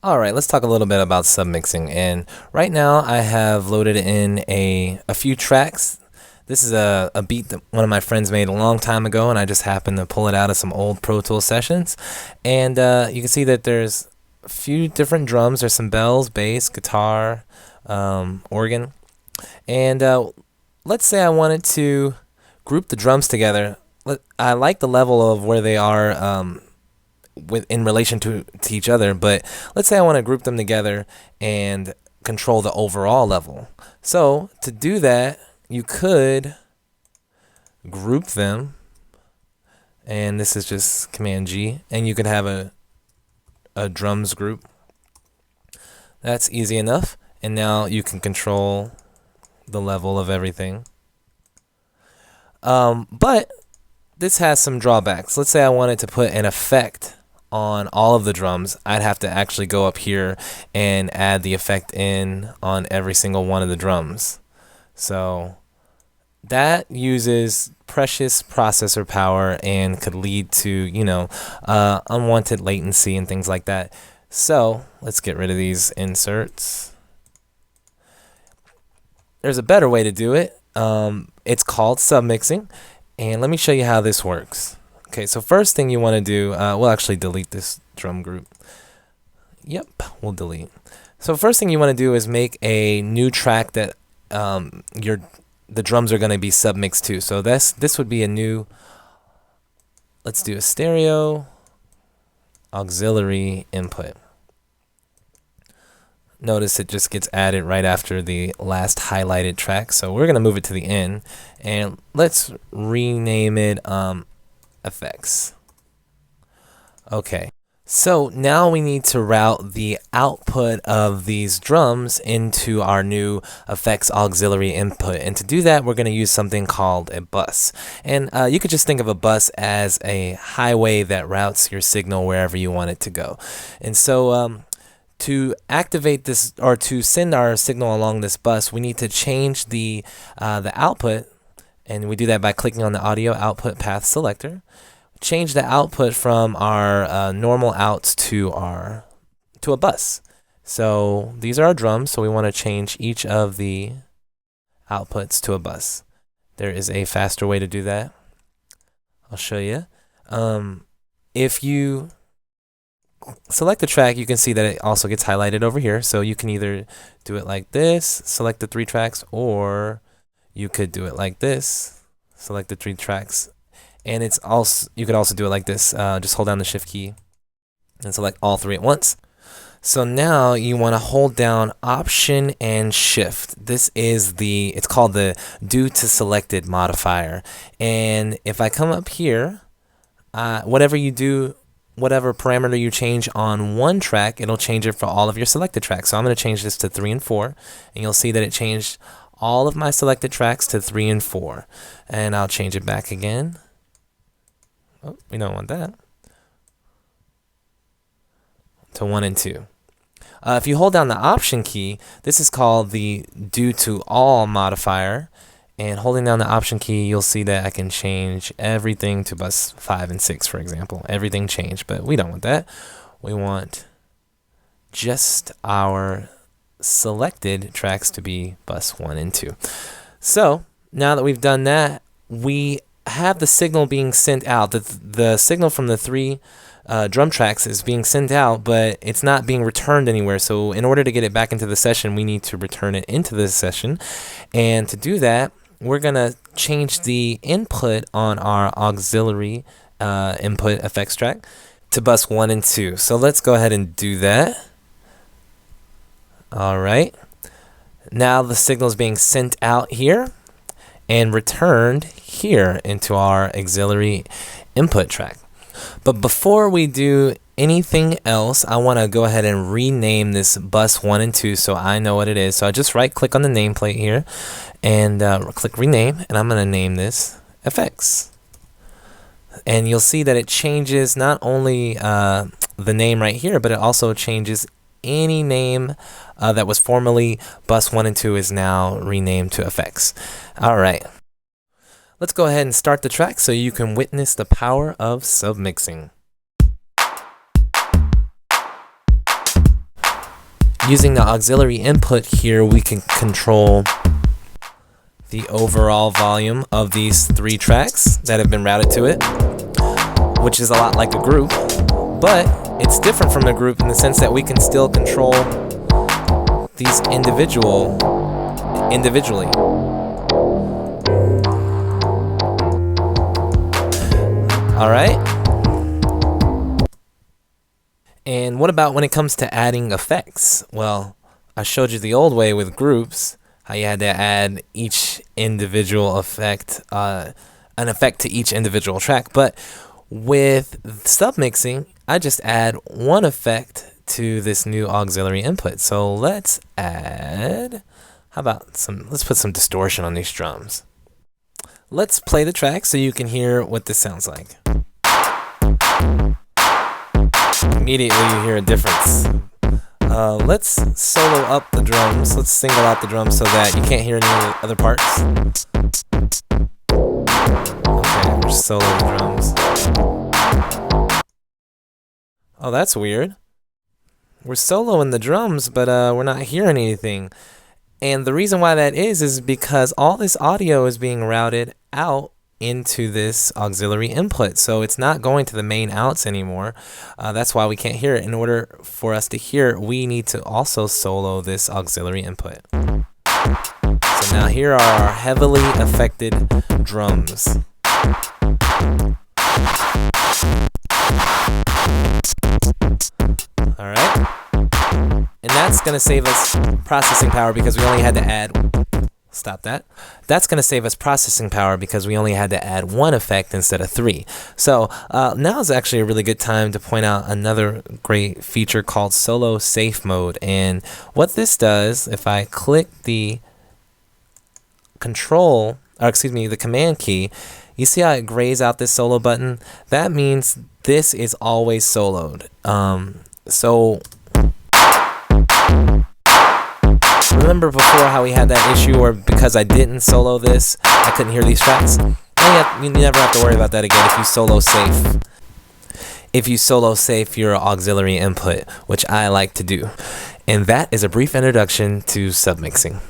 Alright, let's talk a little bit about submixing. And right now I have loaded in a few tracks. This is a beat that one of my friends made a long time ago, and I just happened to pull it out of some old Pro Tools sessions. And you can see that there's a few different drums. There's some bells, bass, guitar, organ. And let's say I wanted to group the drums together. I like the level of where they are in relation to each other, but let's say I want to group them together and control the overall level. So to do that, you could group them, and this is just Command G, and you could have a drums group. That's easy enough, and now you can control the level of everything. But this has some drawbacks. Let's say I wanted to put an effect on all of the drums. I'd have to actually go up here and add the effect in on every single one of the drums. So that uses precious processor power and could lead to, unwanted latency and things like that. So let's get rid of these inserts. There's a better way to do it. It's called submixing, and let me show you how this works. Okay, so first thing you want to do, we'll actually delete this drum group. Yep, we'll delete. So first thing you want to do is make a new track that the drums are going to be submixed to. So this would be a new, let's do a stereo auxiliary input. Notice it just gets added right after the last highlighted track. So we're going to move it to the end, and let's rename it effects. Okay, so now we need to route the output of these drums into our new effects auxiliary input, and to do that we're going to use something called a bus. And you could just think of a bus as a highway that routes your signal wherever you want it to go. And so to activate this, or to send our signal along this bus, we need to change the output. And we do that by clicking on the audio output path selector. Change the output from our normal outs to a bus. So these are our drums, so we want to change each of the outputs to a bus. There is a faster way to do that. I'll show you. If you select the track, you can see that it also gets highlighted over here. So you can either do it like this, select the 3 tracks, or you could do it like this, select the 3 tracks, and it's also, you could also do it like this. Just hold down the shift key and select all 3 at once. So now you want to hold down Option and Shift. This is it's called the Due to Selected modifier. And if I come up here, whatever you do, whatever parameter you change on one track, it'll change it for all of your selected tracks. So I'm going to change this to 3 and 4, and you'll see that it changed all of my selected tracks to 3 and 4. And I'll change it back again. Oh, we don't want that. To 1 and 2. If you hold down the Option key, this is called the Due to All modifier. And holding down the Option key, you'll see that I can change everything to bus 5 and 6, for example. Everything changed, but we don't want that. We want just our selected tracks to be bus 1 and 2. So now that we've done that, we have the signal being sent out. The signal from the 3 drum tracks is being sent out, but it's not being returned anywhere. So in order to get it back into the session, we need to return it into the session. And to do that, we're going to change the input on our auxiliary input effects track to bus 1 and 2. So let's go ahead and do that. All right. Now the signal is being sent out here and returned here into our auxiliary input track. But before we do anything else, I want to go ahead and rename this bus 1 and 2 so I know what it is. So I just right click on the nameplate here and click rename, and I'm going to name this effects. And you'll see that it changes not only the name right here, but it also changes any name that was formerly bus 1 and 2 is now renamed to effects. All right. Let's go ahead and start the track so you can witness the power of submixing. Using the auxiliary input here, we can control the overall volume of these 3 tracks that have been routed to it, which is a lot like a group, but it's different from a group in the sense that we can still control these individually. All right. And what about when it comes to adding effects? Well, I showed you the old way with groups, how you had to add each individual effect, an effect to each individual track. But with submixing, I just add one effect to this new auxiliary input. So let's add, let's put some distortion on these drums. Let's play the track so you can hear what this sounds like. Immediately you hear a difference. Let's solo up the drums. Let's single out the drums so that you can't hear any of the other parts. Okay, we're soloing the drums. Oh, that's weird. We're soloing the drums, but we're not hearing anything. And the reason why that is because all this audio is being routed out into this auxiliary input. So it's not going to the main outs anymore. That's why we can't hear it. In order for us to hear it, we need to also solo this auxiliary input. So now here are our heavily affected drums. All right. And that's going to save us processing power because we only had to add... Stop that. That's going to save us processing power because we only had to add 1 effect instead of 3. So now is actually a really good time to point out another great feature called Solo Safe Mode. And what this does, if I click the the command key, you see how it grays out this solo button? That means this is always soloed. Remember before how we had that issue where because I didn't solo this, I couldn't hear these tracks? You never have to worry about that again if you solo safe. If you solo safe your auxiliary input, which I like to do. And that is a brief introduction to submixing.